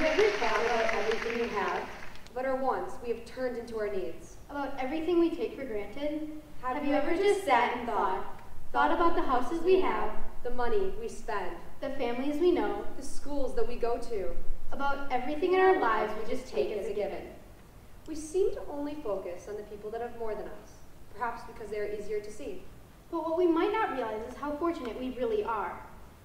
ever thought about everything we have, about our wants we have turned into our needs? About everything we take for granted? Have you ever just sat and thought about the houses we have, the money we spend, the families we know, the schools that we go to, about everything in our lives we just take as a given? We seem to only focus on the people that have more than us, perhaps because they are easier to see. But what we might not realize is how fortunate we really are.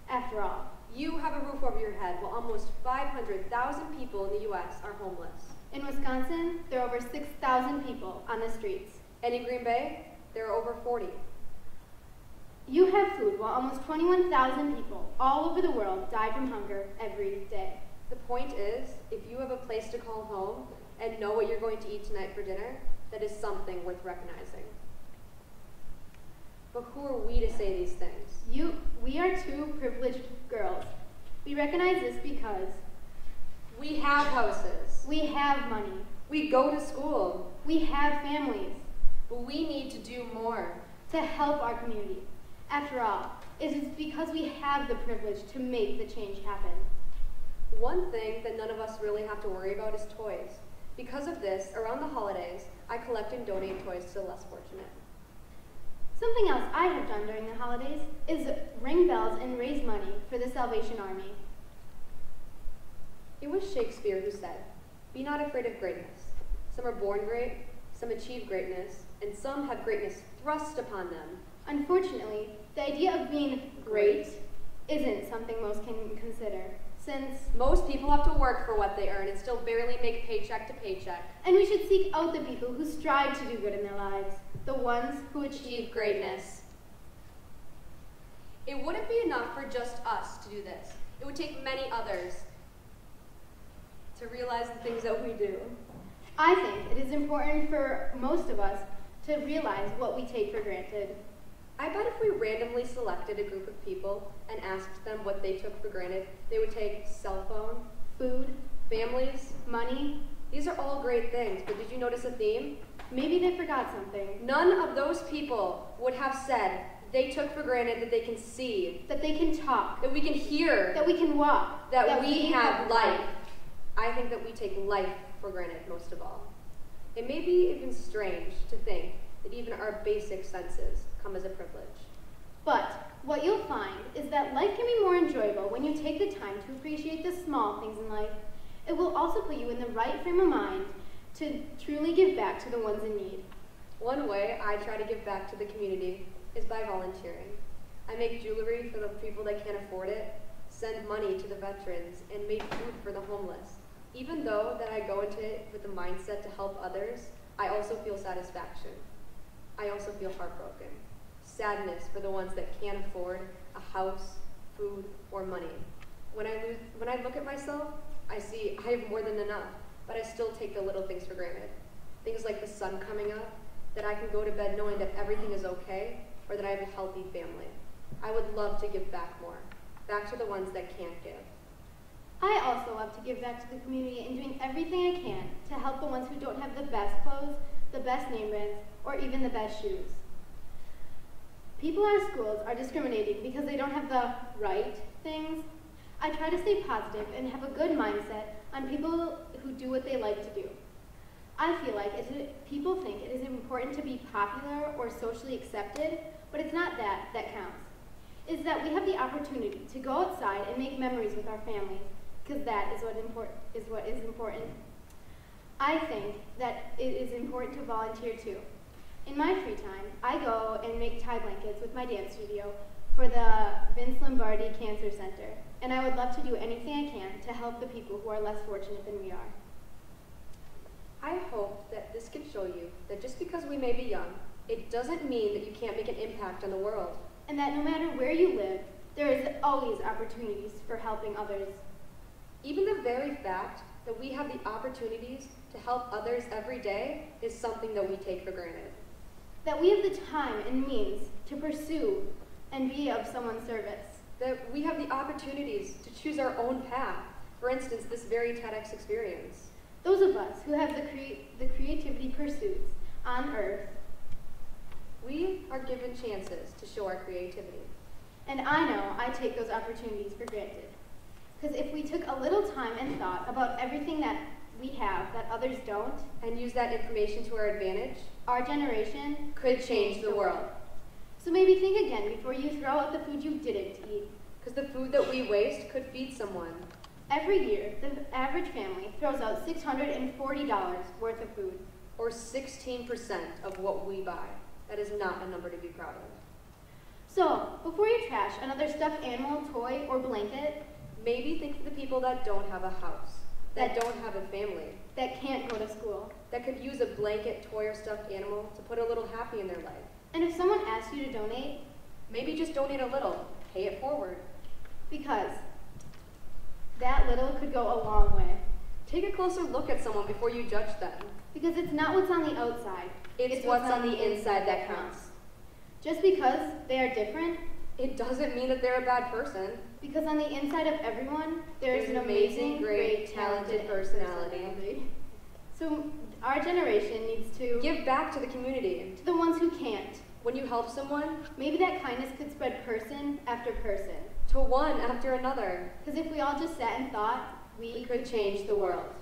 After all, you have a roof over your head while almost 500,000 people in the U.S. are homeless. In Wisconsin, there are over 6,000 people on the streets. And in Green Bay, there are over 40. You have food while almost 21,000 people all over the world die from hunger every day. The point is, if you have a place to call home and know what you're going to eat tonight for dinner, that is something worth recognizing. But who are we to say these things? We are two privileged girls. We recognize this because we have houses. We have money. We go to school. We have families. But we need to do more to help our community. After all, it is because we have the privilege to make the change happen. One thing that none of us really have to worry about is toys. Because of this, around the holidays, I collect and donate toys to the less fortunate. Something else I have done during the holidays is ring bells and raise money for the Salvation Army. It was Shakespeare who said, "Be not afraid of greatness. Some are born great, some achieve greatness, and some have greatness thrust upon them." Unfortunately, the idea of being great isn't something most can consider, since most people have to work for what they earn and still barely make paycheck to paycheck. And we should seek out the people who strive to do good in their lives, the ones who achieve greatness. It wouldn't be enough for just us to do this. It would take many others to realize the things that we do. I think it is important for most of us to realize what we take for granted. I bet if we randomly selected a group of people and asked them what they took for granted, they would take cell phone, food, families, money. These are all great things, but did you notice a theme? Maybe they forgot something. None of those people would have said they took for granted that they can see, that they can talk, that we can hear, that we can walk, that we have life. I think that we take life for granted most of all. It may be even strange to think that even our basic senses come as a privilege. But what you'll find is that life can be more enjoyable when you take the time to appreciate the small things in life. It will also put you in the right frame of mind to truly give back to the ones in need. One way I try to give back to the community is by volunteering. I make jewelry for the people that can't afford it, send money to the veterans, and make food for the homeless. Even though that I go into it with the mindset to help others, I also feel satisfaction. I also feel heartbroken. Sadness for the ones that can't afford a house, food, or money. When I look at myself, I see I have more than enough, but I still take the little things for granted. Things like the sun coming up, that I can go to bed knowing that everything is okay, or that I have a healthy family. I would love to give back more, back to the ones that can't give. I also love to give back to the community and doing everything I can to help the ones who don't have the best clothes, the best name brands, or even the best shoes. People at schools are discriminating because they don't have the right things. I try to stay positive and have a good mindset on people who do what they like to do. I feel like people think it is important to be popular or socially accepted, but it's not that counts. It's that we have the opportunity to go outside and make memories with our families, because that is what is important. I think that it is important to volunteer too. In my free time, I go and make tie blankets with my dance studio for the Vince Lombardi Cancer Center, and I would love to do anything I can to help the people who are less fortunate than we are. I hope that this can show you that just because we may be young, it doesn't mean that you can't make an impact on the world. And that no matter where you live, there is always opportunities for helping others. Even the very fact that we have the opportunities to help others every day is something that we take for granted. That we have the time and means to pursue and be of someone's service. That we have the opportunities to choose our own path. For instance, this very TEDx experience. Those of us who have the creativity pursuits on Earth, we are given chances to show our creativity. And I know I take those opportunities for granted. Because if we took a little time and thought about everything that we have that others don't, and use that information to our advantage, our generation could change the world. So maybe think again before you throw out the food you didn't eat. Because the food that we waste could feed someone. Every year, the average family throws out $640 worth of food. Or 16% of what we buy. That is not a number to be proud of. So, before you trash another stuffed animal, toy, or blanket, maybe think of the people that don't have a house, that don't have a family, that can't go to school, that could use a blanket, toy, or stuffed animal to put a little happy in their life. And if someone asks you to donate, maybe just donate a little, pay it forward. Because that little could go a long way. Take a closer look at someone before you judge them. Because it's not what's on the outside. It's what's on the inside that counts. Just because they are different, it doesn't mean that they're a bad person. Because on the inside of everyone, there is an amazing, great, talented personality. So our generation needs to give back to the community. To the ones who can't. When you help someone, maybe that kindness could spread person after person. To one after another. Because if we all just sat and thought, we could change the world.